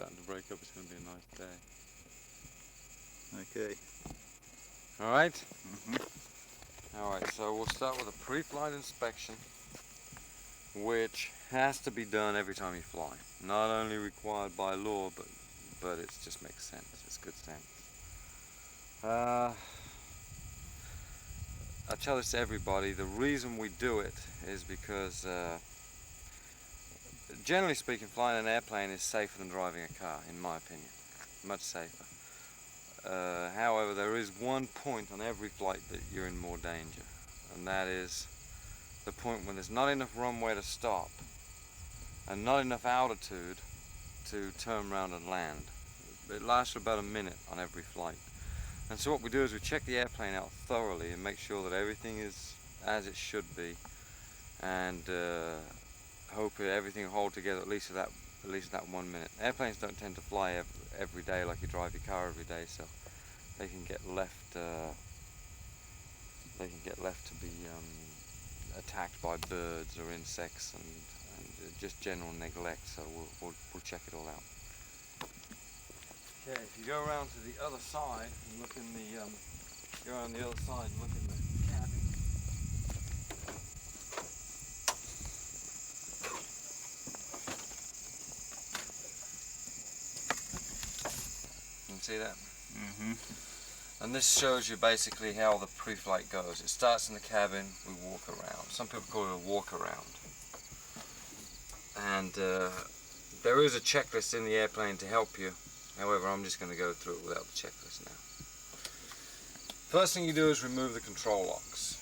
starting to break up. It's going to be a nice day. Okay. Alright? Alright, so we'll start with a pre-flight inspection, which has to be done every time you fly. Not only required by law, but it just makes sense. It's good sense. I tell this to everybody. The reason we do it is because, generally speaking, flying an airplane is safer than driving a car, in my opinion. Much safer. However, there is one point on every flight that you're in more danger, and that is the point when there's not enough runway to stop and not enough altitude to turn around and land. It lasts for about a minute on every flight. And so what we do is we check the airplane out thoroughly and make sure that everything is as it should be, and hope everything will hold together at least that 1 minute. Airplanes don't tend to fly every day like you drive your car every day, so they can get left to be attacked by birds or insects and just general neglect. So we'll check it all out. Okay, if you go around to the other side and look in the go around the other side and look in the cabin. You can see that? And this shows you basically how the pre-flight goes. It starts in the cabin, we walk around. Some people call it a walk around. And there is a checklist in the airplane to help you. However, I'm just going to go through it without the checklist now. First thing you do is remove the control locks.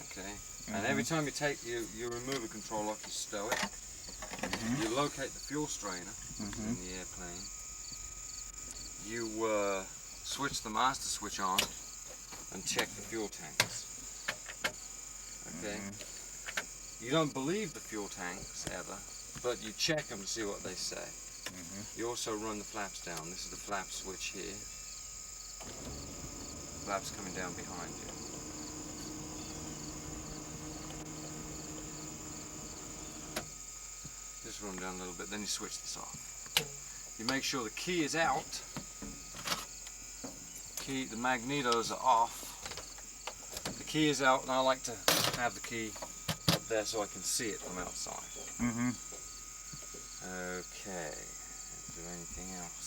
Okay. And every time you remove a control lock, you stow it. You locate the fuel strainer in the airplane. You switch the master switch on and check the fuel tanks. Okay. You don't believe the fuel tanks ever, but you check them to see what they say. You also run the flaps down. This is the flap switch here. Flaps coming down behind you. Just run down a little bit, then you switch this off. You make sure the key is out. The magnetos are off. The key is out, and I like to have the key up there so I can see it from outside. Okay. Is there anything else?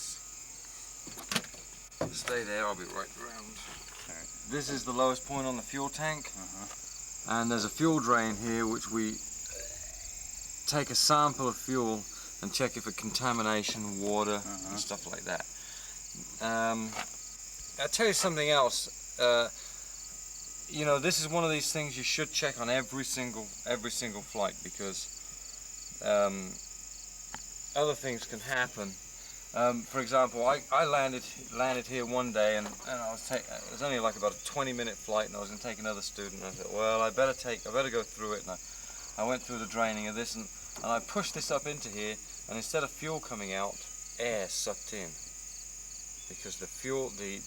Stay there, I'll be right around. This is the lowest point on the fuel tank. And there's a fuel drain here which we take a sample of fuel and check it for contamination, water, and stuff like that. I'll tell you something else. You know, this is one of these things you should check on every single flight, because other things can happen. For example, I landed here one day, and it was only like about a 20-minute flight, and I was going to take another student, and I thought, well, I better go through it, and I went through the draining of this, and I pushed this up into here, and instead of fuel coming out, air sucked in, because the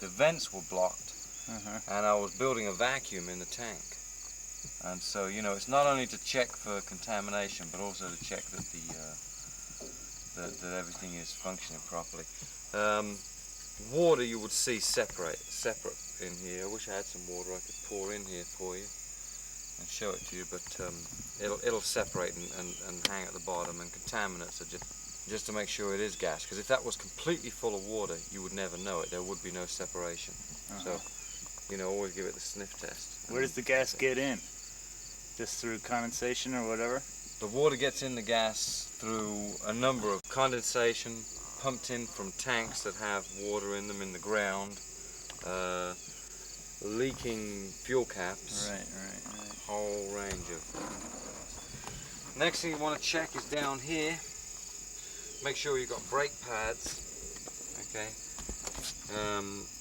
vents were blocked, and I was building a vacuum in the tank. And so, you know, it's not only to check for contamination, but also to check that that everything is functioning properly. Water you would see separate in here. I wish I had some water I could pour in here for you and show it to you, but it'll separate and hang at the bottom. And contaminants are just to make sure it is gas, because if that was completely full of water, you would never know it. There would be no separation. So, you know, always give it the sniff test. Where does the gas get in? Just through condensation or whatever? The water gets in the gas through a number of condensation, pumped in from tanks that have water in them in the ground, leaking fuel caps, right. whole range of things. Next thing you want to check is down here. Make sure you've got brake pads. Okay.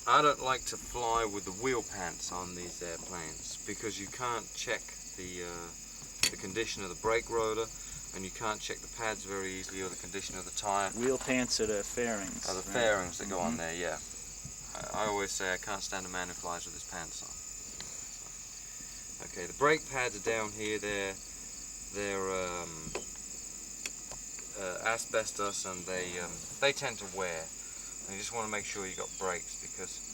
I don't like to fly with the wheel pants on these airplanes, because you can't check the condition of the brake rotor, and you can't check the pads very easily, or the condition of the tire. Wheel pants are the fairings. Are the fairings that go on there, yeah. I always say I can't stand a man who flies with his pants on. Okay, the brake pads are down here. They're asbestos, and they tend to wear. And you just want to make sure you got brakes, because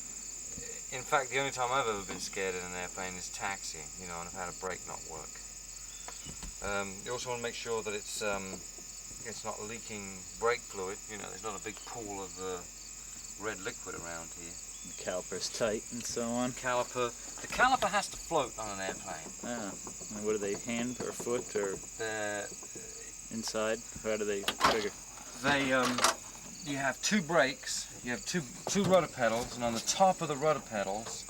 in fact the only time I've ever been scared in an airplane is taxiing, you know, and I've had a brake not work. You also want to make sure that it's not leaking brake fluid. You know, there's not a big pool of red liquid around here. The caliper's tight and so on. The caliper has to float on an airplane. Ah, and what are they, hand or foot or inside? How do they trigger? You have two brakes, you have two rudder pedals, and on the top of the rudder pedals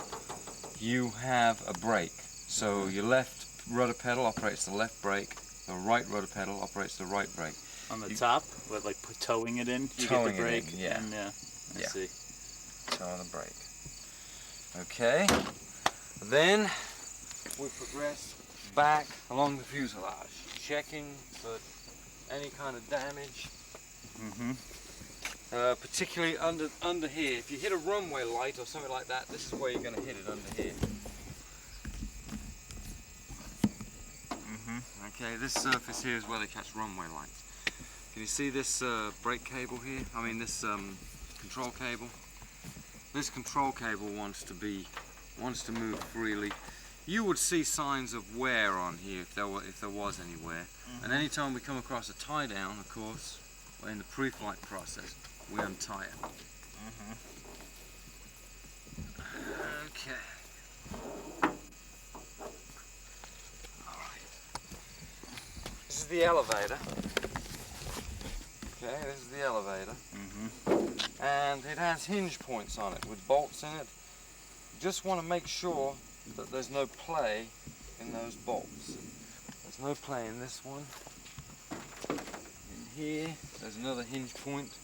you have a brake. So your left rudder pedal operates the left brake, the right rudder pedal operates the right brake. On the top? What, like towing it in? You Towing get the brake? it in, yeah. And, I see. Toe on the brake. Okay. Then we progress back along the fuselage, checking for any kind of damage. Mm-hmm. Particularly under here. If you hit a runway light or something like that, this is where you're going to hit it, under here. Mm-hmm. Okay, this surface here is where they catch runway lights. Can you see this brake cable here? I mean this control cable. This control cable wants to move freely. You would see signs of wear on here if there was any wear. Mm-hmm. And anytime we come across a tie down, of course, in the pre-flight process, we untie it. Mm-hmm. Okay. Alright. This is the elevator. Okay, this is the elevator. Mm-hmm. And it has hinge points on it with bolts in it. You just want to make sure that there's no play in those bolts. There's no play in this one. In here, there's another hinge point.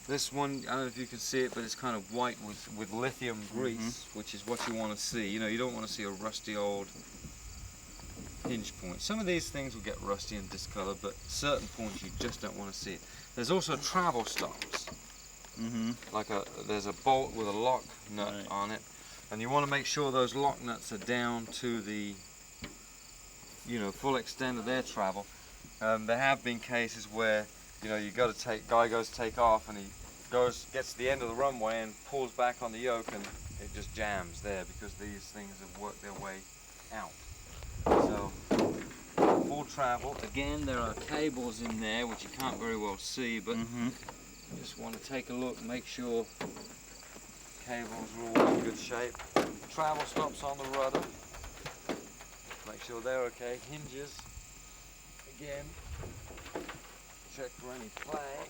This one, I don't know if you can see it, but it's kind of white with lithium grease, which is what you want to see. You know, you don't want to see a rusty old hinge point. Some of these things will get rusty and discolored, but certain points you just don't want to see it. There's also travel stops. Mm-hmm. Like there's a bolt with a lock nut on it, and you want to make sure those lock nuts are down to the, you know, full extent of their travel. There have been cases where, you know, guy goes to take off, and he gets to the end of the runway and pulls back on the yoke, and it just jams there because these things have worked their way out. So, full travel. Again, there are cables in there which you can't very well see, but you just want to take a look and make sure cables are all in good shape. Travel stops on the rudder. Make sure they're okay. Hinges. Again, check for any play.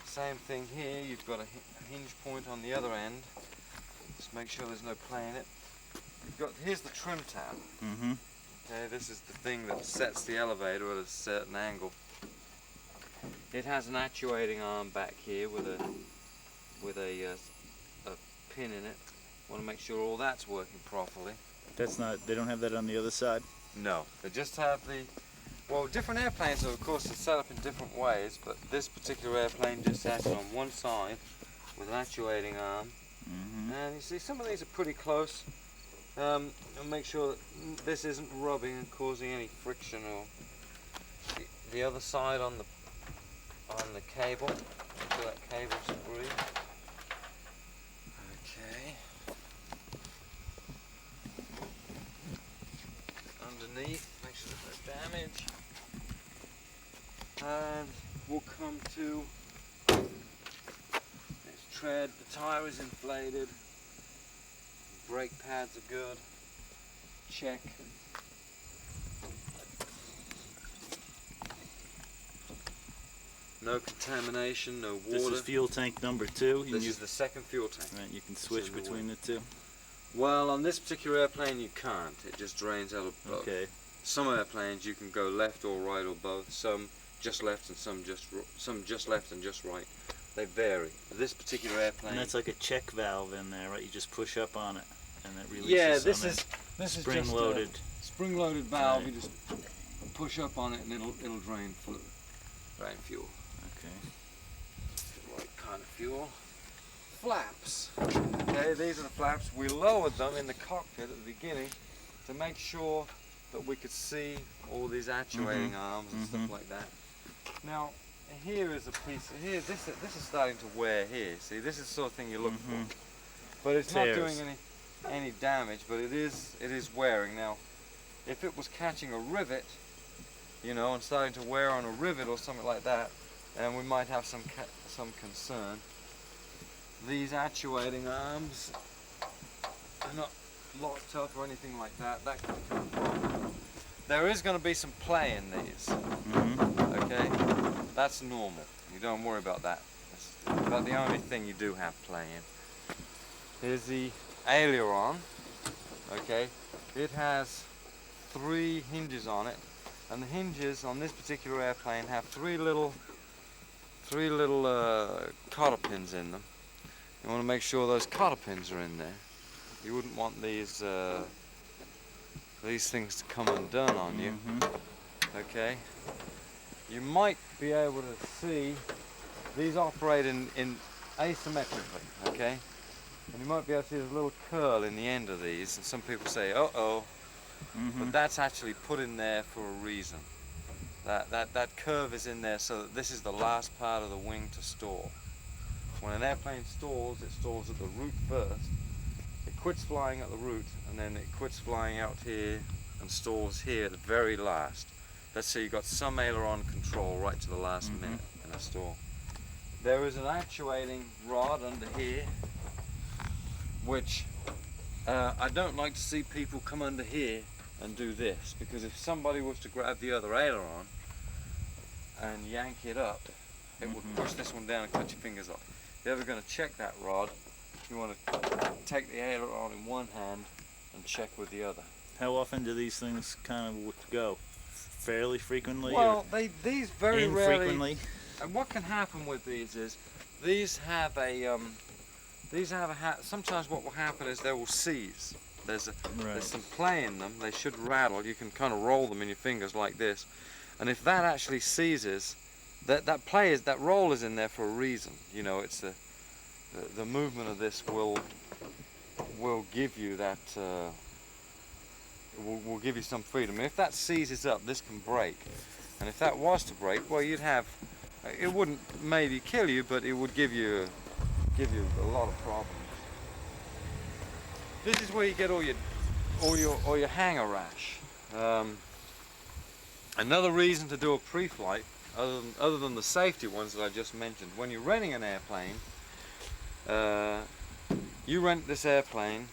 Same thing here, you've got a hinge point on the other end. Just make sure there's no play in it. Here's the trim tab. Mm-hmm. Okay, this is the thing that sets the elevator at a certain angle. It has an actuating arm back here with a pin in it. Want to make sure all that's working properly. They don't have that on the other side? No, they just have different airplanes are of course set up in different ways, but this particular airplane just has it on one side with an actuating arm. Mm-hmm. And you see some of these are pretty close. And make sure that this isn't rubbing and causing any friction, or the other side on the cable. Make sure that cable's free. Okay. Underneath, make sure there's no damage. And we'll come to this tread. The tire is inflated. Brake pads are good. Check. No contamination, no water. This is fuel tank number 2. This is the second fuel tank. Right, you can switch between the two. Well, on this particular airplane you can't. It just drains out of both. Okay. Some airplanes you can go left or right or both. Some just left and some just left and just right. They vary. This particular airplane. And that's like a check valve in there, right? You just push up on it, and it releases. Yeah, this is spring-loaded. Spring-loaded valve. Right. You just push up on it and it'll drain fluid, drain fuel. Okay. The right kind of fuel. Flaps. Okay, these are the flaps. We lowered them in the cockpit at the beginning to make sure that we could see all these actuating arms and stuff like that. Now, here is a piece. Here, this is starting to wear here. See, this is the sort of thing you look for, but it's not doing any damage. But it is wearing. Now, if it was catching a rivet, you know, and starting to wear on a rivet or something like that, and we might have some concern. These actuating arms are not locked up or anything like that. That could become a problem. There is going to be some play in these. Okay, that's normal. You don't worry about that. That's about the only thing you do have play in. Here's the aileron. Okay, it has 3 hinges on it, and the hinges on this particular airplane have three little cotter pins in them. You want to make sure those cotter pins are in there. You wouldn't want these things to come undone on you. Okay. You might be able to see these operate in asymmetrically. Okay. And you might be able to see there's a little curl in the end of these, and some people say, "Uh-oh," but that's actually put in there for a reason. That curve is in there so that this is the last part of the wing to stall. When an airplane stalls, it stalls at the root first. It quits flying at the root, and then it quits flying out here and stalls here at the very last. Let's say you've got some aileron control right to the last minute in a stall. There is an actuating rod under here, which I don't like to see people come under here and do this, because if somebody was to grab the other aileron and yank it up, it would push this one down and cut your fingers off. If you're ever going to check that rod, you want to take the aileron in one hand and check with the other. How often do these things kind of go? Fairly frequently? Well, these very rarely. Infrequently? And what can happen with these is these have a sometimes what will happen is they will seize. There's some play in them. They should rattle. You can kind of roll them in your fingers like this, and if that actually seizes, that roll is in there for a reason. You know, it's the movement of this will give you that will give you some freedom. And if that seizes up, this can break, and if that was to break, well, it wouldn't maybe kill you, but it would give you a lot of problems. This is where you get all your hanger rash. Another reason to do a pre-flight, other than the safety ones that I just mentioned, when you're renting an airplane, you rent this airplane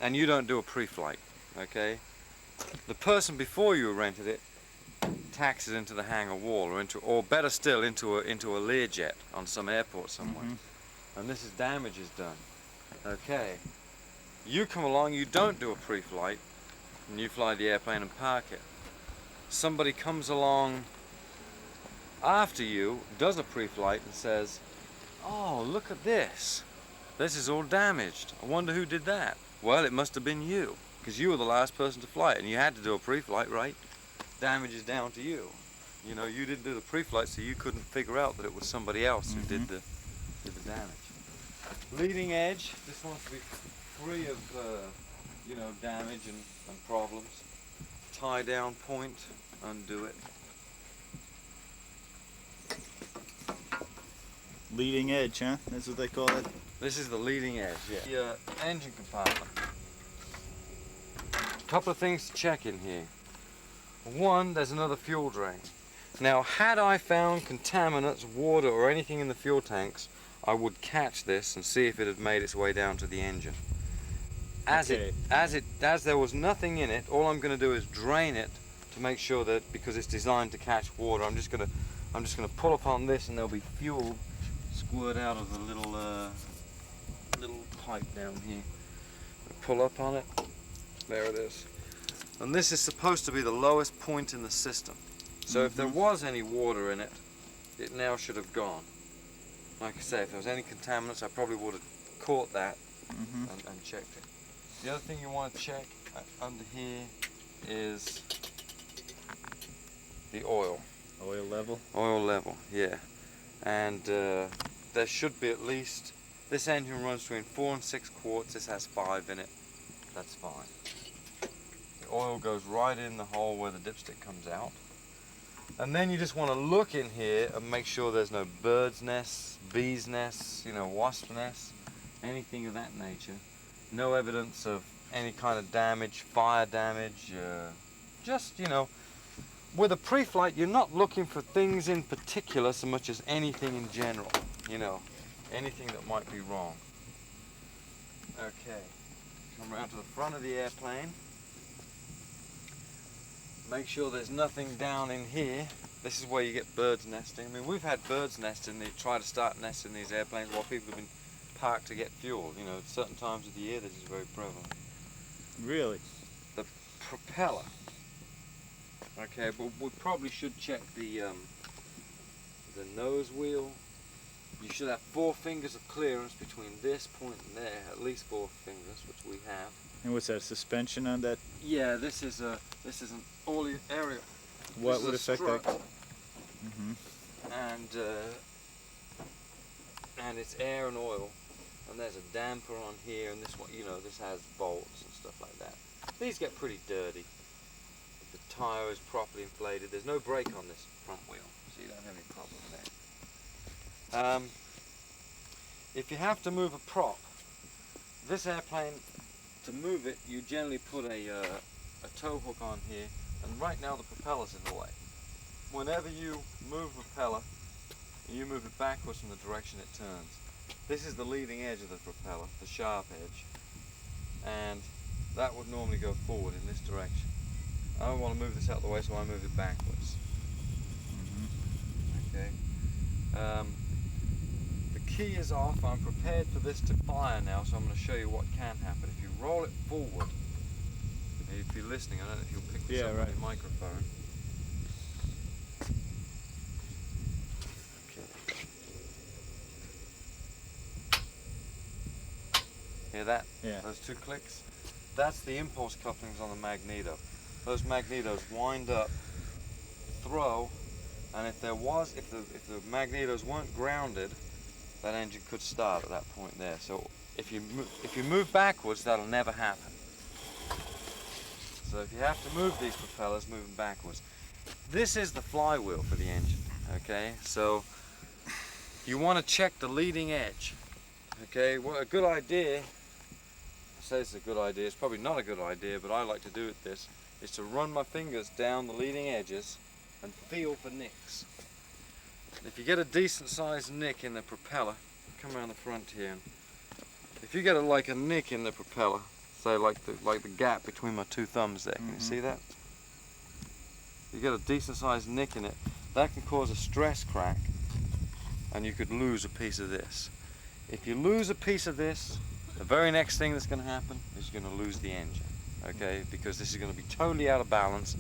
and you don't do a pre-flight. Okay, the person before you rented it tacks it into the hangar wall, or better still, into a Learjet on some airport somewhere, and this is damage is done. Okay. You come along, you don't do a pre-flight, and you fly the airplane and park it. Somebody comes along after you, does a pre-flight, and says, "Oh, look at this. This is all damaged. I wonder who did that." Well, it must have been you, because you were the last person to fly it, and you had to do a pre-flight, right? Damage is down to you. You know, you didn't do the pre-flight, so you couldn't figure out that it was somebody else who did the damage. Leading edge, this wants to be free of you know, damage and problems. Tie down point, undo it. Leading edge, huh? That's what they call it? This is the leading edge, yeah. The engine compartment. A couple of things to check in here. One, there's another fuel drain. Now, had I found contaminants, water, or anything in the fuel tanks, I would catch this and see if it had made its way down to the engine. As there was nothing in it, all I'm going to do is drain it to make sure that, because it's designed to catch water, I'm just going to pull upon this, and there'll be fuel squirt out of the little pipe down here. Pull up on it. There it is. And this is supposed to be the lowest point in the system. So if there was any water in it, it now should have gone. Like I say, if there was any contaminants, I probably would have caught that and checked it. The other thing you want to check under here is the oil. Oil level? Oil level, yeah. And there should be at least, this engine runs between 4 and 6 quarts, this has 5 in it, that's fine. The oil goes right in the hole where the dipstick comes out. And then you just want to look in here and make sure there's no birds' nests, bees' nests, wasp nests, anything of that nature. No evidence of any kind of damage, fire damage, just, with a pre-flight, you're not looking for things in particular so much as anything in general, anything that might be wrong. Okay, come around to the front of the airplane. Make sure there's nothing down in here. This is where you get birds nesting. I mean, we've had birds nesting, try to start nesting in these airplanes while people have been parked to get fuel. At certain times of the year this is very prevalent. Really? The propeller. Okay, but we probably should check the nose wheel. You should have 4 fingers of clearance between this point and there, at least 4 fingers, which we have. And what's that, suspension on that? Yeah, this is an all area. What would affect that? And it's air and oil, and there's a damper on here, and this one, this has bolts and stuff like that. These get pretty dirty. The tire is properly inflated. There's no brake on this front wheel, so you don't have any problem there. If you have to move a prop, this airplane, to move it, you generally put a tow hook on here, and right now the propeller's in the way. Whenever you move the propeller, you move it backwards from the direction it turns. This is the leading edge of the propeller, the sharp edge, and that would normally go forward in this direction. I don't want to move this out of the way, so I move it backwards. Okay. The key is off. I'm prepared for this to fire now, so I'm going to show you what can happen. If you roll it forward, if you're listening, I don't know if you'll pick this up on your microphone. Okay. Hear that? Yeah. Those 2 clicks? That's the impulse couplings on the magneto. Those magnetos wind up, throw, and if the magnetos weren't grounded, that engine could start at that point there. So if you move backwards, that'll never happen. So if you have to move these propellers, move them backwards. This is the flywheel for the engine, okay? So you want to check the leading edge, okay? What a good idea, I say it's a good idea, it's probably not a good idea, but I like to do it this, is to run my fingers down the leading edges and feel for nicks. If you get a decent sized nick in the propeller, come around the front here, and if you get like a nick in the propeller, say like the gap between my 2 thumbs there, can you see that? You get a decent sized nick in it, that can cause a stress crack, and you could lose a piece of this. If you lose a piece of this, the very next thing that's going to happen is you're going to lose the engine, okay? Because this is going to be totally out of balance,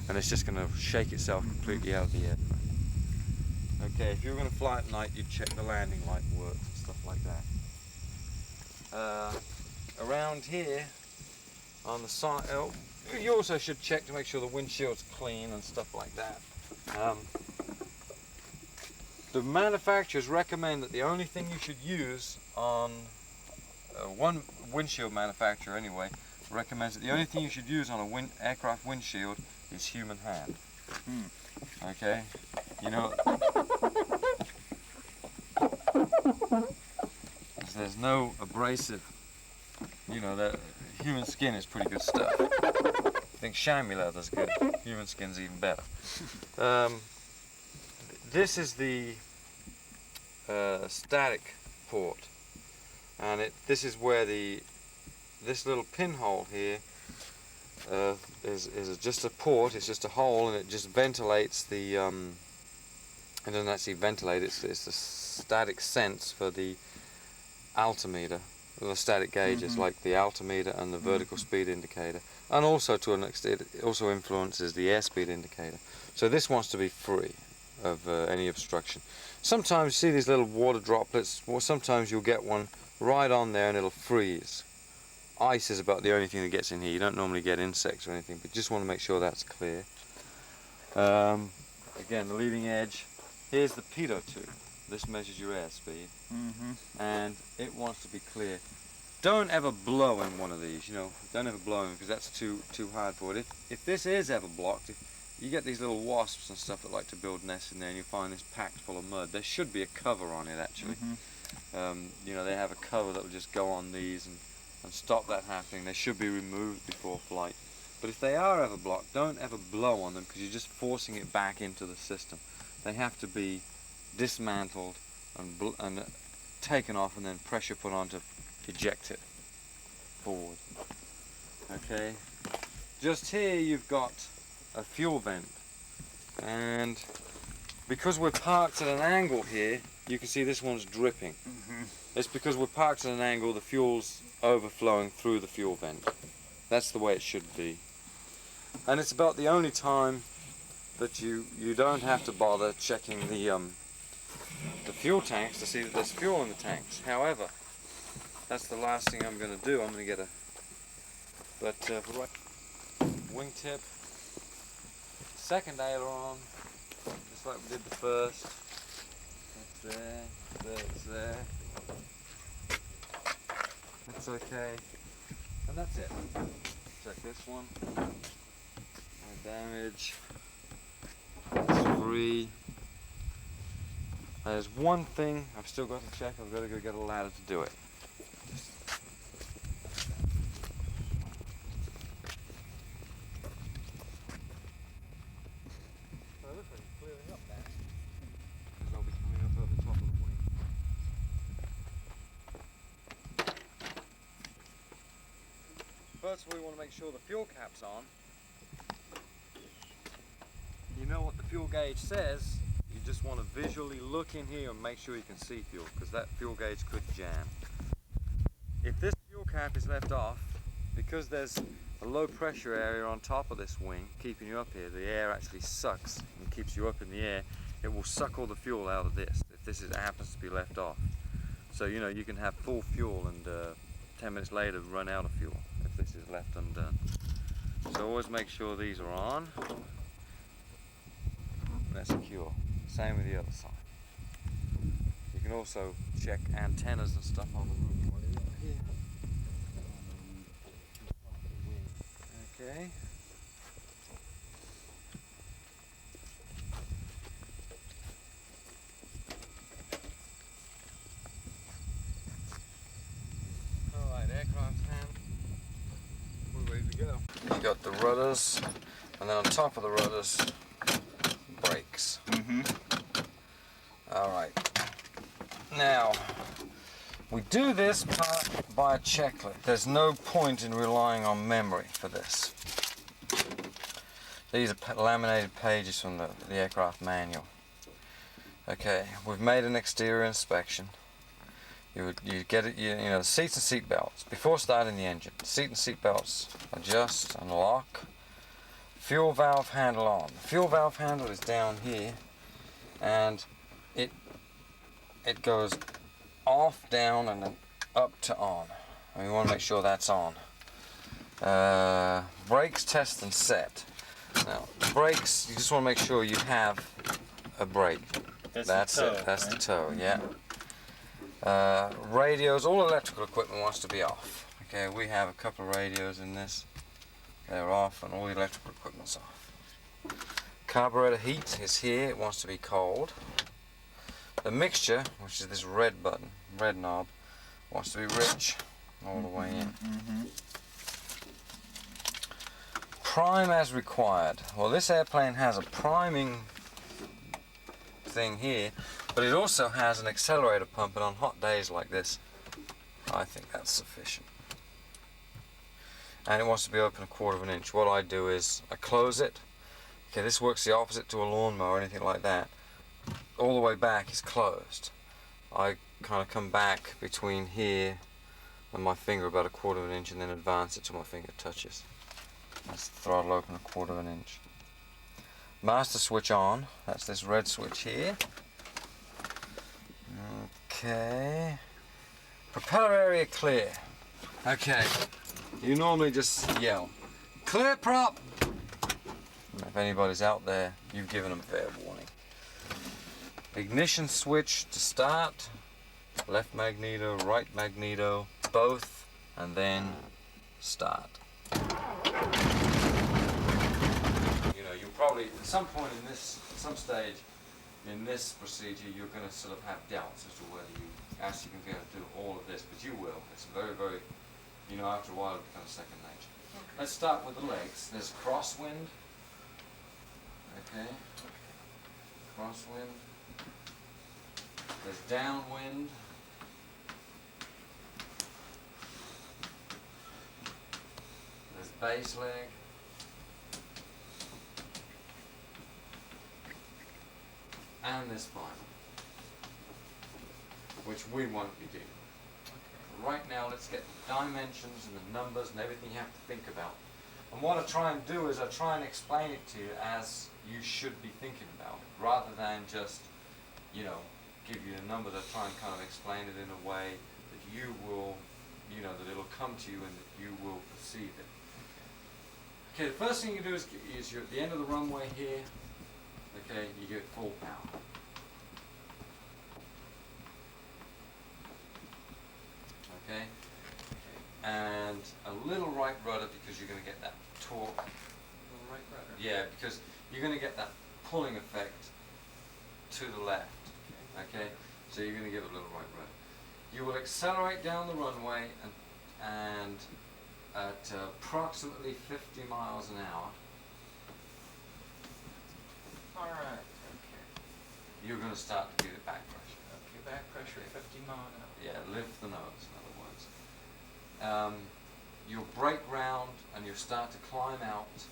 and it's just going to shake itself completely out of the airplane. Okay, if you're going to fly at night, you'd check the landing light works and stuff like that. Around here, on the side, you also should check to make sure the windshield's clean and stuff like that. The manufacturers recommend that the only thing you should use on one windshield manufacturer anyway recommends that the only thing you should use on a aircraft windshield is human hand. Okay, there's no abrasive. That human skin is pretty good stuff. I think chamois leather's good. Human skin's even better. This is the static port, and this is where this little pinhole here is just a port. It's just a hole, and it just ventilates the. It doesn't actually ventilate. It's the static sense for the altimeter. The static gauges, like the altimeter and the vertical speed indicator, and also to an extent it also influences the airspeed indicator. So this wants to be free of any obstruction. Sometimes you see these little water droplets, or sometimes you'll get one right on there and it'll freeze. Ice is about the only thing that gets in here. You don't normally get insects or anything, but you just want to make sure that's clear. Again, the leading edge. Here's the pitot tube. This measures your airspeed, and it wants to be clear. don't ever blow in one of these, you know, don't ever blow in because that's too hard for it. If this is ever blocked, if you get these little wasps and stuff that like to build nests in there and you find this packed full of mud, there should be a cover on it actually. You know, they have a cover that will just go on these and stop that happening. They should be removed before flight. But if they are ever blocked, don't ever blow on them because you're just forcing it back into the system. They have to be dismantled and taken off and then pressure put on to eject it forward. Okay, just here you've got a fuel vent, and because we're parked at an angle here, you can see this one's dripping. It's because we're parked at an angle, the fuel's overflowing through the fuel vent. That's the way it should be. And it's about the only time that you don't have to bother checking the fuel tanks to see that there's fuel in the tanks. However, that's the last thing I'm going to do. I'm going to get a wingtip, second aileron, just like we did the first. That's there, it's there. That's okay. And that's it. Check this one. No damage. It's free. There's one thing I've still got to check. I've got to go get a ladder to do it. So it looks like it's clearing up now, because I'll be coming up over the top of the wing. First of all, you want to make sure the fuel cap's on. You know what the fuel gauge says. You just want to visually look in here and make sure you can see fuel, because that fuel gauge could jam. If this fuel cap is left off, because there's a low pressure area on top of this wing keeping you up here, the air actually sucks and keeps you up in the air. It will suck all the fuel out of this if this happens to be left off. So you know, you can have full fuel and 10 minutes later run out of fuel if this is left undone. So always make sure these are on. They're secure. Same with the other side. You can also check antennas and stuff on the roof while you're up here. Okay. Alright, aircraft hand. We're ready to go. You got the rudders, and then on top of the rudders, brakes. Alright. Now, we do this part by a checklist. There's no point in relying on memory for this. These are laminated pages from the aircraft manual. Okay, we've made an exterior inspection. You get it, you know, the seats and seat belts. Before starting the engine, seat and seat belts adjust and lock. Fuel valve handle on. The fuel valve handle is down here, and it goes off, down, and then up to on. And we want to make sure that's on. Brakes test and set. Now, brakes, you just want to make sure you have a brake. That's the toe, it. That's right? the toe. Yeah. Radios, all electrical equipment wants to be off. Okay, we have a couple of radios in this. They're off, and all the electrical equipment's off. Carburetor heat is here. It wants to be cold. The mixture, which is this red button, red knob, wants to be rich all the way in. Prime as required. Well, this airplane has a priming thing here, but it also has an accelerator pump, and on hot days like this, I think that's sufficient. And it wants to be open 1/4 of an inch. What I do is I close it. Okay, this works the opposite to a lawnmower or anything like that. All the way back is closed. I kind of come back between here and my finger about 1/4 of an inch, and then advance it till my finger touches. That's the throttle open 1/4 of an inch. Master switch on. That's this red switch here. Okay. Propeller area clear. Okay. You normally just yell, "Clear prop!" If anybody's out there, you've given them fair warning. Ignition switch to start. Left magneto, right magneto, both and then start. You know, you'll probably, at some point in this, some stage in this procedure, you're going to sort of have doubts as to whether you actually can be able to do all of this, but you will. It's very, very, you know, after a while it becomes second nature. Okay. Let's start with the legs. There's crosswind. Okay. Crosswind. There's downwind. There's base leg. And this final, which we won't be dealing with. Okay. Right now, let's get the dimensions and the numbers and everything you have to think about. And what I try and do is I try and explain it to you as you should be thinking about it, rather than just, you know, give you the numbers. I try and kind of explain it in a way that you will, you know, that it'll come to you and that you will perceive it. Okay, the first thing you do is you're at the end of the runway here. Okay, you get full power. Okay, and a little right rudder because you're going to get that torque. A little right rudder. Yeah, because you're going to get that pulling effect to the left. Okay, so you're going to give it a little right rudder. You will accelerate down the runway and at approximately 50 miles an hour. Alright, okay. You're going to start to get it back pressure. Okay, back pressure at 50 miles an hour. Yeah, lift the nose, in other words. You'll break ground and you'll start to climb out,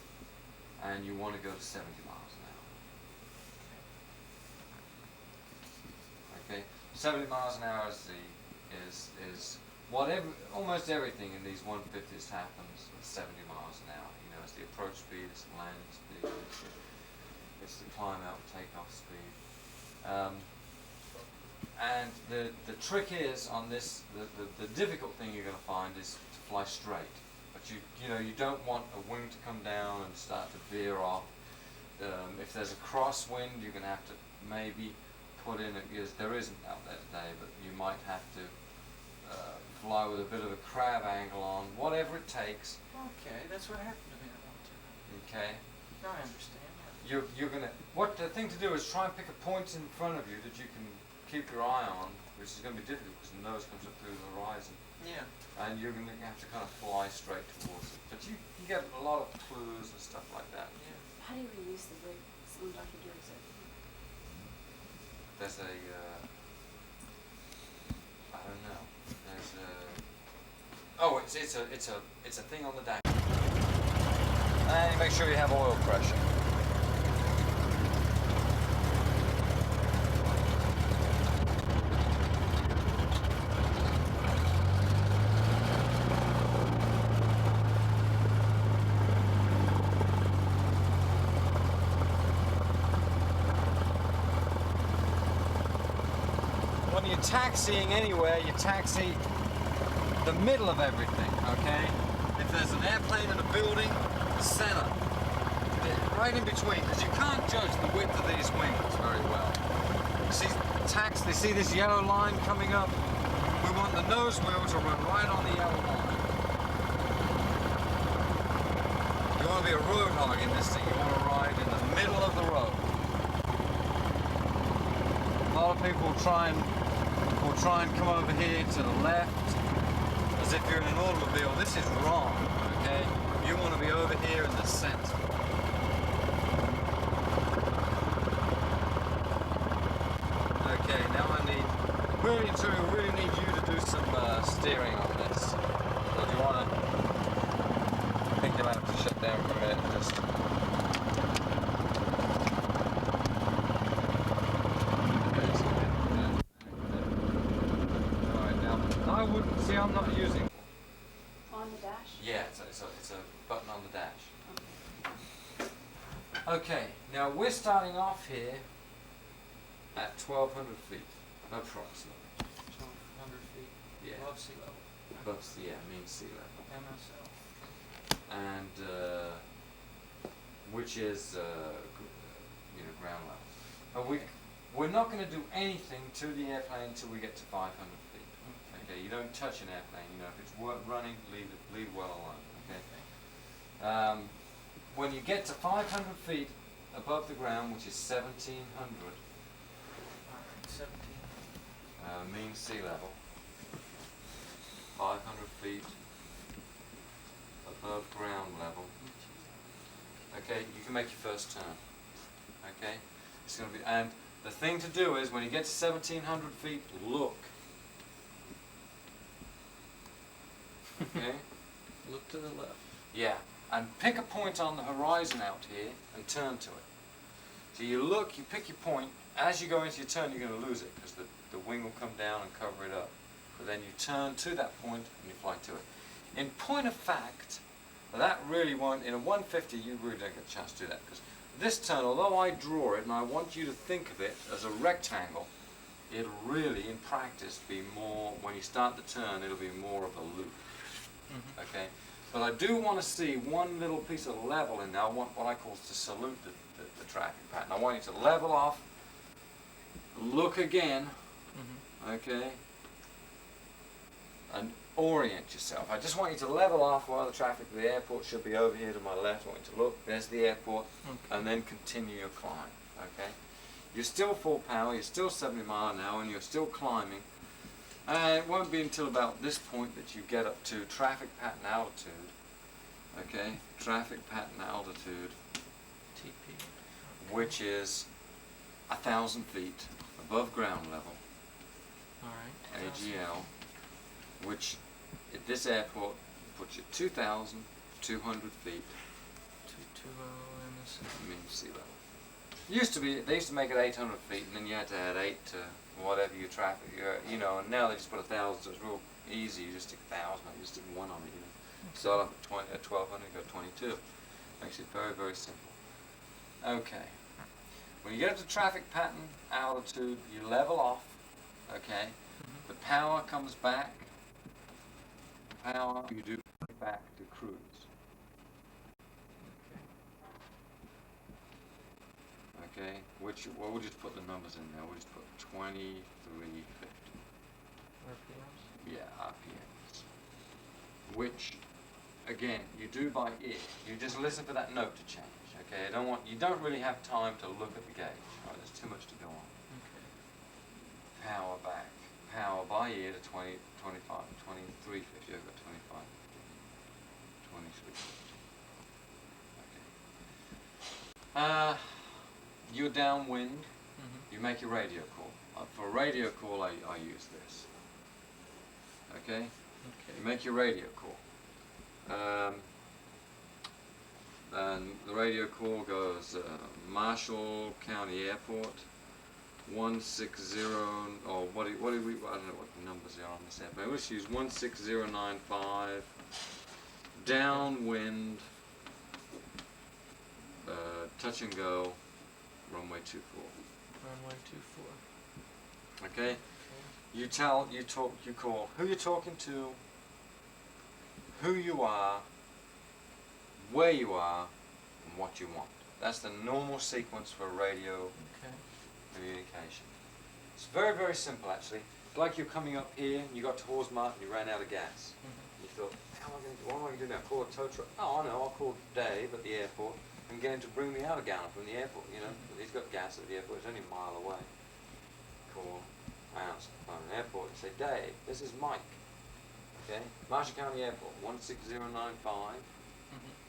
and you want to go to 70 miles an hour. Okay, 70 miles an hour is whatever, almost everything in these 150s happens at 70 miles an hour. You know, it's the approach speed, it's the landing speed, it's the climb out and takeoff speed. And the trick is on this, the difficult thing you're going to find is to fly straight. But you know, you don't want a wing to come down and start to veer off. If there's a crosswind, you're going to have to maybe put in, because there isn't out there today, but you might have to fly with a bit of a crab angle on, whatever it takes. Okay, that's what happened to me at one time. Okay. Now I understand. You're gonna, what the thing to do is try and pick a point in front of you that you can keep your eye on, which is going to be difficult because the nose comes up through the horizon. Yeah. And you're going to have to kind of fly straight towards it. But you get a lot of clues and stuff like that. Yeah. How do you reuse the rig? Some documentaries are. There's a, I don't know. There's a, oh, it's a thing on the dash. And you make sure you have oil pressure. When you're taxiing anywhere, you taxi the middle of everything, okay? If there's an airplane in a building, the center, right in between, because you can't judge the width of these wings very well. You see this yellow line coming up? We want the nose wheel to run right on the yellow line. You want to be a road hog in this thing. You want to ride in the middle of the road. A lot of people will try and come over here to the left as if you're in an automobile. This is wrong, okay? You want to be over here in the center. Okay, now I need, really need you to do some steering on this. So do you want to, I think you'll have to shut down for a minute and just. I wouldn't, see, I'm not using. On the dash? Yeah, it's a button on the dash. Okay, now we're starting off here at 1,200 feet, approximately. 1,200 feet Yeah. above sea level. Above, yeah, mean sea level. MSL. And, which is, you know, ground level. We're not going to do anything to the airplane until we get to 500 feet. Okay, you don't touch an airplane. You know, if it's running, leave well alone. Okay. When you get to 500 feet above the ground, which is 1,700 Alright, 17. mean sea level, 500 feet above ground level. Okay, you can make your first turn. Okay, it's going to be, and the thing to do is when you get to 1,700 feet, look. Okay. Look to the left. Yeah, and pick a point on the horizon out here and turn to it. So you look, you pick your point. As you go into your turn, you're going to lose it because the wing will come down and cover it up. But then you turn to that point and you fly to it. In point of fact, that really won't, in a 150, you really don't get a chance to do that because this turn, although I draw it and I want you to think of it as a rectangle, it'll really, in practice, be more, when you start the turn, it'll be more of a loop. Okay? But I do want to see one little piece of level in there. I want what I call to salute the traffic pattern. I want you to level off, look again, okay, and orient yourself. I just want you to level off while the traffic at the airport should be over here to my left. I want you to look, there's the airport, and then continue your climb, okay? You're still full power, you're still 70 miles an hour, and you're still climbing. And it won't be until about this point that you get up to traffic pattern altitude, okay? Traffic pattern altitude, TP. which is 1,000 feet above ground level, Alright. AGL, which at this airport puts you 2,200 feet 220 in this. mean sea level. Used to be, they used to make it 800 feet, and then you had to add 8 to whatever your traffic, you know, and now they just put 1,000, so it's real easy. You just stick 1,000, you just stick 1 on it, you know. Start off at 1,200, go 22. Makes it very, very simple. Okay. When you get up to traffic pattern altitude, you level off, okay? The power comes back. Power, you do back to cruise. Okay, which, well, we'll just put the numbers in there. We'll just put 2350. RPMs. Yeah, RPMs. Which, again, you do by ear. You just listen for that note to change. Okay, you don't really have time to look at the gauge. Right, there's too much to go on. Okay. Power back. Power by ear to 20, 25, 2350. I've got 25. 2350. Okay. You're downwind. You make your radio call. For a radio call, I use this. Okay? Okay. You make your radio call. And the radio call goes Marshall County Airport, 160, or what do we, I don't know what the numbers are on this airplane. Let's use 16095, downwind, touch and go, runway 24. Runway 24. Okay? You call who you're talking to, who you are, where you are, and what you want. That's the normal sequence for radio Okay. communication. It's very, very simple actually. It's like you're coming up here and you got to Horsmart and you ran out of gas. You thought, what am I going to do now? Call a tow truck? Oh, I know, I'll call Dave at the airport and get him to bring me out a gallon from the airport, you know. He's got gas at the airport, it's only a mile away. Call, answer the phone at the airport and say, Dave, this is Mike. Okay? Marshall County Airport, 16095.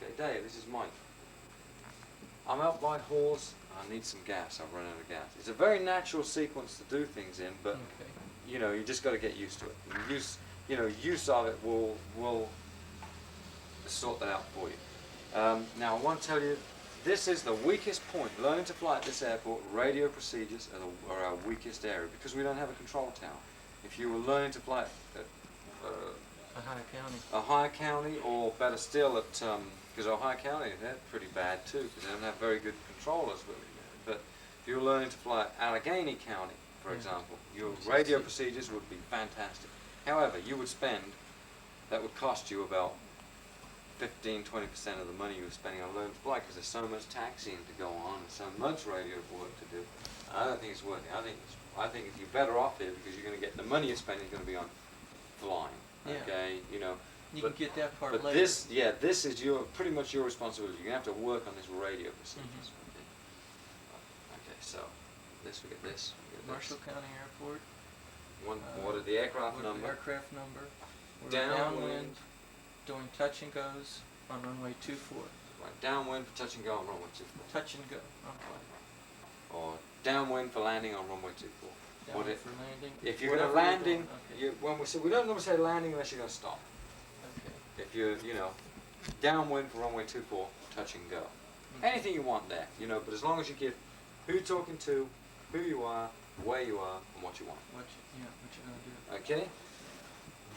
Okay, Dave, this is Mike. I'm out by Halls, I need some gas, I've run out of gas. It's a very natural sequence to do things in, but Okay. you know, you just got to get used to it. And use of it will sort that out for you. Now I want to tell you, this is the weakest point. Learning to fly at this airport, radio procedures are our weakest area because we don't have a control tower. If you were learning to fly at Ohio County. Ohio County, or better still at, because Ohio County, they're pretty bad too, because they don't have very good controllers. But if you're learning to fly at Allegheny County, for example, your radio procedures would be fantastic. However, that would cost you about 15–20% of the money you were spending on learning to fly, because there's so much taxiing to go on and so much radio work to do. I don't think it's worth it. I think you're better off here because you're going to get the money you're spending is going to be on flying. Yeah. Okay, you know. You But- can get that part But later. this is pretty much your responsibility. You're gonna have to work on this radio procedures. Okay, so we get this. Marshall County Airport. What are the aircraft What is the number? aircraft number? We're Downwind. doing touch and goes on runway 24. Right, downwind for touch and go on runway 24. Touch and go. Okay. Or downwind for landing on runway 24. What Downwind if- for landing. If you're whatever gonna you're landing, doing. Okay. when we don't normally say landing unless you're gonna stop. Okay. If you're, downwind for runway 24, touch and go. Okay. Anything you want there, but as long as you give who you're talking to, who you are, where you are, and what you want. What you're gonna do. Okay?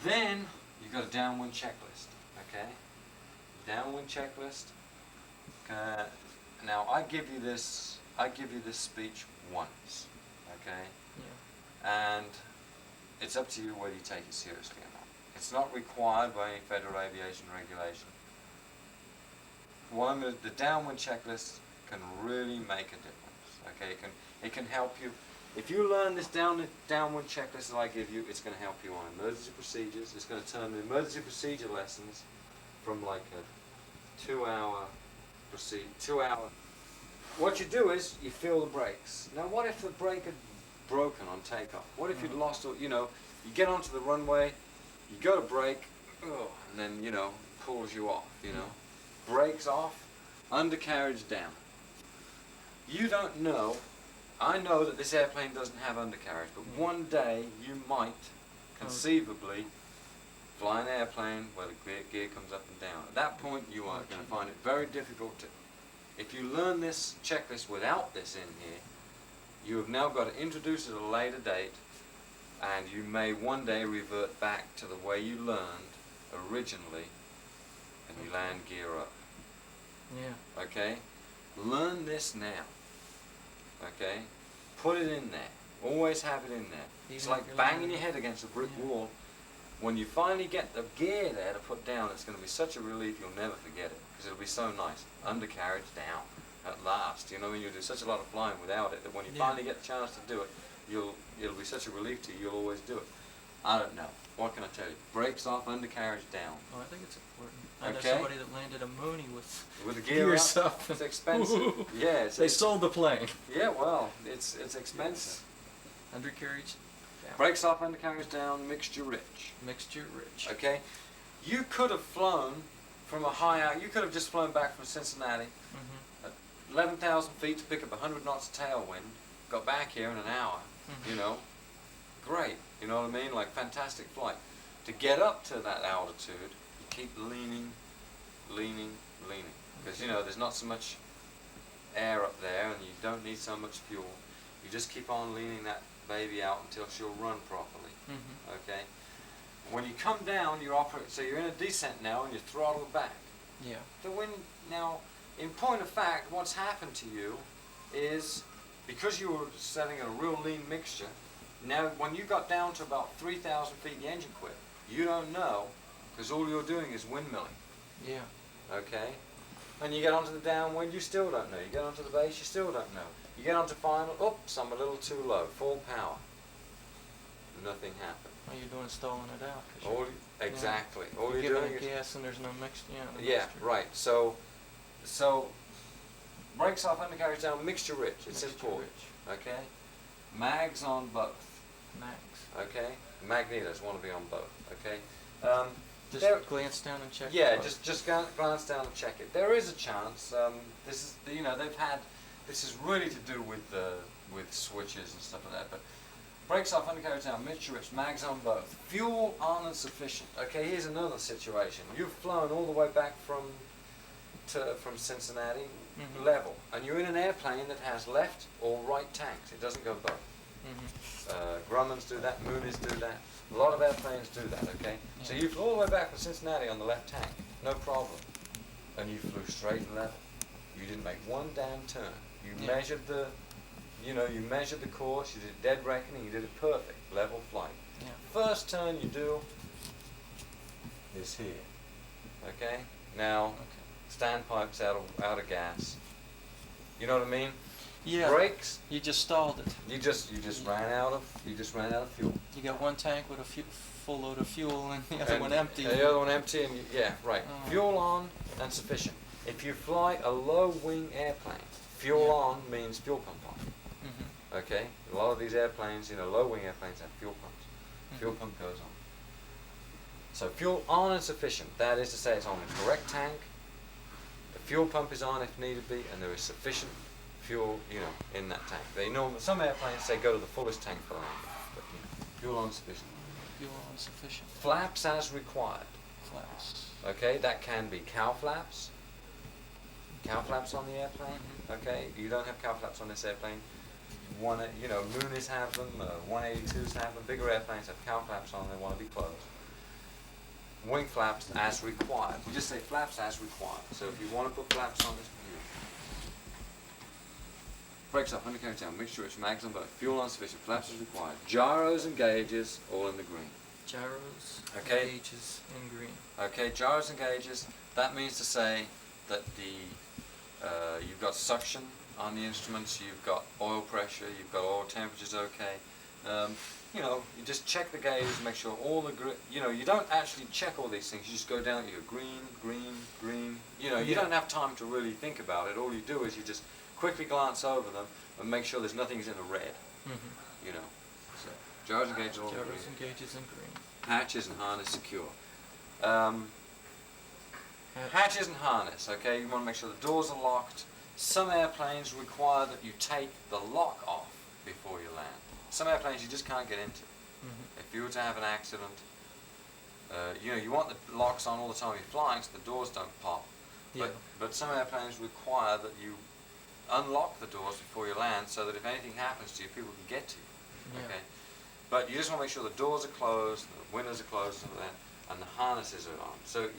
Then you've got a downwind checklist. Okay? Downwind checklist. Now I give you this speech once. Okay? Yeah. And it's up to you whether you take it seriously or not. It's not required by any federal aviation regulation. The downwind checklist can really make a difference. Okay, it can help you. If you learn this downwind checklist that I give you, it's going to help you on emergency procedures. It's going to turn the emergency procedure lessons from like a 2-hour What you do is you feel the brakes. Now, what if the brake had broken on takeoff? What if you'd lost all? You get onto the runway, you go to brake, and then pulls you off. Brakes off, undercarriage down. You don't know. I know that this airplane doesn't have undercarriage, but one day you might conceivably fly an airplane where the gear comes up and down. At that point, you are going to find it very difficult to. If you learn this checklist without this in here, you have now got to introduce it at a later date, and you may one day revert back to the way you learned originally, and you land gear up. Yeah. Okay? Learn this now. Okay? Put it in there. Always have it in there. It's Even like if you're banging learning. your head against a brick Yeah. wall. When you finally get the gear there to put down, it's going to be such a relief you'll never forget it, because it'll be so nice. Undercarriage down at last. You do such a lot of flying without it that when you Yeah. finally get the chance to do it, it'll be such a relief to you, you'll always do it. I don't know. What can I tell you? Brakes off, undercarriage down. Oh, I think it's important. I know Okay. somebody that landed a Mooney with With the gear gears up, up. it's expensive. Yeah, They sold the plane. Yeah, well, it's expensive. Undercarriage down. Brakes off, undercarriage down, mixture rich. Mixture rich. Okay? You could have flown from a you could have just flown back from Cincinnati Mm-hmm. at 11,000 feet to pick up 100 knots of tailwind, got back here in an hour, great, you know what I mean? Like, fantastic flight. To get up to that altitude, you keep leaning, because, there's not so much air up there, and you don't need so much fuel. You just keep on leaning that baby out until she'll run properly. Mm-hmm. Okay. When you come down, so you're in a descent now, and you throttle back. Yeah. Now, in point of fact, what's happened to you is because you were setting a real lean mixture. Now, when you got down to about 3,000 feet, the engine quit. You don't know, because all you're doing is windmilling. Yeah. Okay. And you get onto the downwind, you still don't know. You get onto the base, you still don't know. You get onto final, oops, I'm a little too low, full power. Nothing happened. All you're doing is stalling it out. 'Cause Exactly. All you're you're giving doing it is gas and there's no mixture. yeah, right. So brakes off, undercarriage down, mixture rich. It's important. Okay. Mags on both. Max. Okay. Magnetos want to be on both. Okay. Just There- glance down and check. Yeah, the boat. just glance down and check it. There is a chance. This is they've had. This is really to do with switches and stuff like that. But brakes off, undercarriage down, mixture rich, mags on both. Fuel on and sufficient. Okay, here's another situation. You've flown all the way back from Cincinnati, Mhm. level, and you're in an airplane that has left or right tanks. It doesn't go both. Mm-hmm. Grummans do that, Moonies do that. A lot of airplanes do that, okay? So Yeah. you flew all the way back from Cincinnati on the left tank, no problem. And you flew straight and level. You didn't make one damn turn. You Yeah. measured the course, you did dead reckoning, you did it perfect, level flight. Yeah. First turn you do is here, okay? Now, Okay. standpipes out of gas. You know what I mean? Yeah. Brakes, You just stalled it. you just ran out of fuel. You got one tank with a full load of fuel and the other And one empty. The other one empty, and yeah, right. Oh. Fuel on and sufficient. If you fly a low wing airplane, fuel Yeah. on means fuel pump on. Mhm. Okay, a lot of these airplanes, low wing airplanes have fuel pumps. Fuel Mhm. pump goes on. So fuel on and sufficient. That is to say, it's on the correct tank. The fuel pump is on if needed be, and there is sufficient fuel, in that tank. Some airplanes say go to the fullest tank for landing, but fuel on sufficient. Fuel on sufficient. Flaps as required. Flaps. Okay, that can be cow flaps. Cow flaps on the airplane. Mhm. Okay, you don't have cow flaps on this airplane. Moonies have them. 182s have them. Bigger airplanes have cow flaps on. They want to be closed. Wing flaps as required. We just say flaps as required. So if you want to put flaps on this, brakes up, undercarriage down, make sure it's mags on both. Fuel on sufficient. Flaps as required. Gyros and gauges all in the green. Gyros. Okay. Gauges in green. Okay, gyros and gauges. That means to say that you've got suction on the instruments, you've got oil pressure, you've got oil temperatures okay. You just check the gauge, make sure all the you don't actually check all these things. You just go down, you go green, green, green. You Yeah. don't have time to really think about it. All you do is you just quickly glance over them and make sure there's nothing's in the red. Mhm. So gyros and gauges all in Gyros green. and gauges in green. Hatches and harness secure. Hatches and harness, okay? You want to make sure the doors are locked. Some airplanes require that you take the lock off before you land. Some airplanes you just can't get into. Mhm. If you were to have an accident, you want the locks on all the time you're flying so the doors don't pop. Yeah. But some airplanes require that you unlock the doors before you land so that if anything happens to you, people can get to you. Yeah. Okay? But you just want to make sure the doors are closed, the windows are closed, and the harnesses are on. So,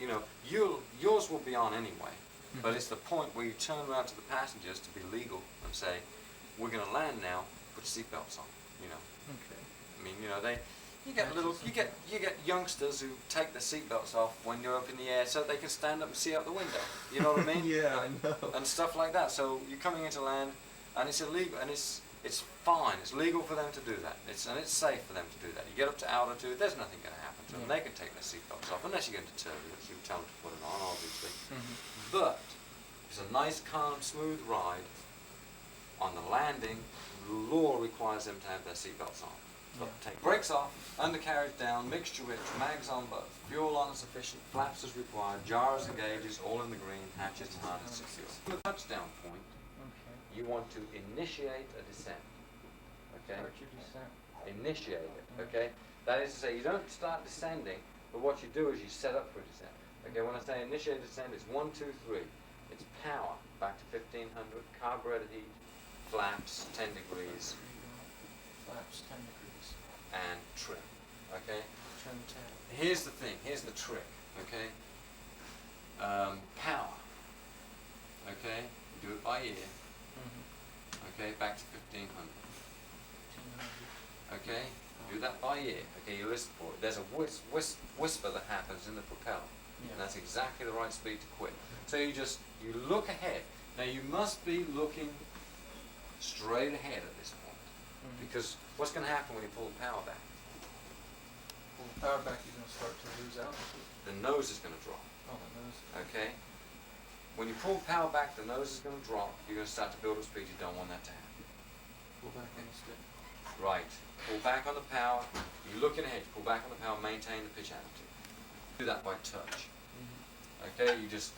yours will be on anyway. But Mhm. it's the point where you turn around to the passengers to be legal and say, we're going to land now, put your seatbelts on, Okay. I mean, you get youngsters who take their seatbelts off when you're up in the air so they can stand up and see out the window. You know what I mean? Yeah, I know. And stuff like that. So you're coming into land, and it's illegal, and it's fine. It's legal for them to do that. It's safe for them to do that. You get up to altitude, there's nothing going to happen to them. Yeah. They can take their seatbelts off unless you get into turbulence. You can tell them to put it on, obviously. Mhm. But it's a nice, calm, smooth ride. On the landing, the law requires them to have their seatbelts on. Yeah. Take brakes off, undercarriage down, mixture rich, mags on both, fuel on sufficient, flaps as required, gyros and gauges all in the green, hatches and harness secure. From the touchdown point, Okay. you want to initiate a descent. Okay? Start your descent. Initiate it. Okay? That is to say, you don't start descending, but what you do is you set up for a descent. Okay? When I say initiate descent, it's 1, 2, 3. It's power back to 1500, carburetor heat, flaps 10 degrees, Flaps 10 degrees. and trim. Okay? Trim tab. Here's the thing. Here's the trick. Okay? Power. Okay? Do it by ear. Mhm. Okay? Back to 1500. 1500. Okay? Do that by ear. Okay? You listen for it. There's a whisper that happens in the propeller. Yeah. And that's exactly the right speed to quit. So you look ahead. Now you must be looking straight ahead at this point. Mhm. Because what's going to happen when you pull the power back? Pull the power back, you're going to start to lose altitude. The nose is going to drop. Oh, the nose. Okay? When you pull the power back, the nose is going to drop. You're going to start to build up speed. You don't want that to happen. Pull back on the stick. Right. Pull back on the power. You're looking ahead. You pull back on the power. Maintain the pitch attitude. Do that by touch. Mhm. Okay? You just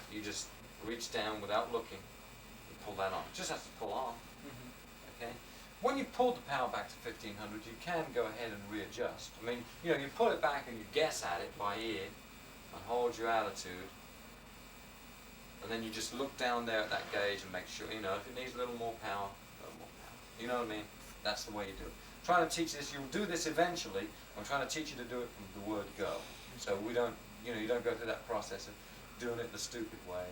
reach down without looking and pull that on. It just has to pull on. Mhm. Okay? When you pull the power back to 1500, you can go ahead and readjust. I mean, you pull it back and you guess at it by ear and hold your altitude. And then you just look down there at that gauge and make sure, if it needs a little more power, a little more power. You know what I mean? That's the way you do it. I'm trying to teach this, you'll do this eventually. I'm trying to teach you to do it from the word go. So we don't, you don't go through that process of doing it the stupid way.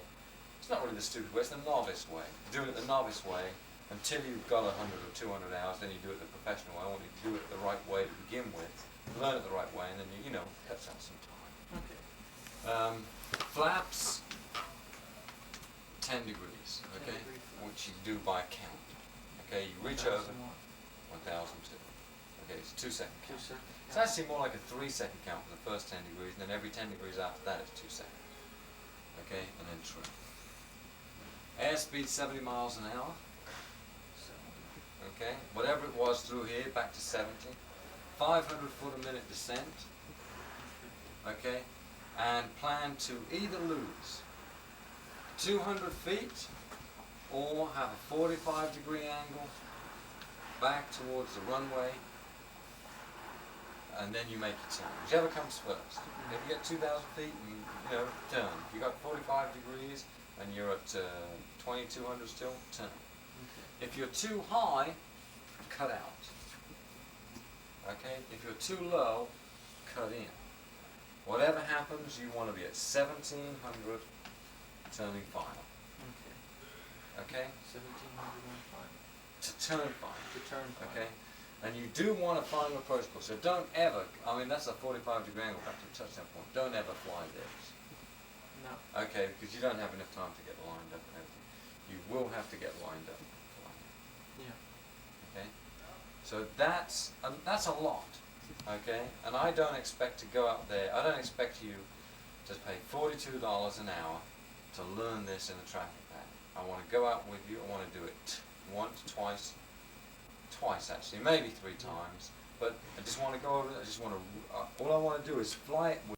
It's not really the stupid way, it's the novice way. Doing it the novice way until you've got 100 or 200 hours, then you do it the professional way. I want you to do it the right way to begin with, learn it the right way, and then you cuts out some time. Okay. Flaps, 10 degrees, 10 okay? degree flaps. Which you do by count, Okay, you reach over, 1002. Okay, it's 2 second 2 count. second. It's actually more like a 3 second count for the first 10 degrees, and then every 10 degrees after that is 2 seconds. Okay, and then trim. Airspeed 70 miles an hour. Okay, whatever it was through here, back to 70. 500 foot a minute descent. Okay, and plan to either lose 200 feet or have a 45-degree angle back towards the runway, and then you make your turn. Whichever comes first. If you get 2,000 feet, and, turn. If you got 45 degrees and you're at 2,200 still, turn. If you're too high, cut out. Okay? If you're too low, cut in. Whatever happens, you want to be at 1,700 turning final. Okay. Okay? 1,705. To turn final. To turn final. Okay? And you do want a final approach course. So don't ever, that's a 45-degree angle back to the touchdown point. Don't ever fly this. No. Okay, because you don't have enough time to get lined up and everything. You will have to get lined up. Yeah. Okay? So that's a lot. Okay? And I don't expect to go out there, I don't expect you to pay $42 an hour to learn this in a traffic pattern. I want to go out with you, I want to do it once, twice actually, maybe 3 times, but I just want to go over it, all I want to do is fly it with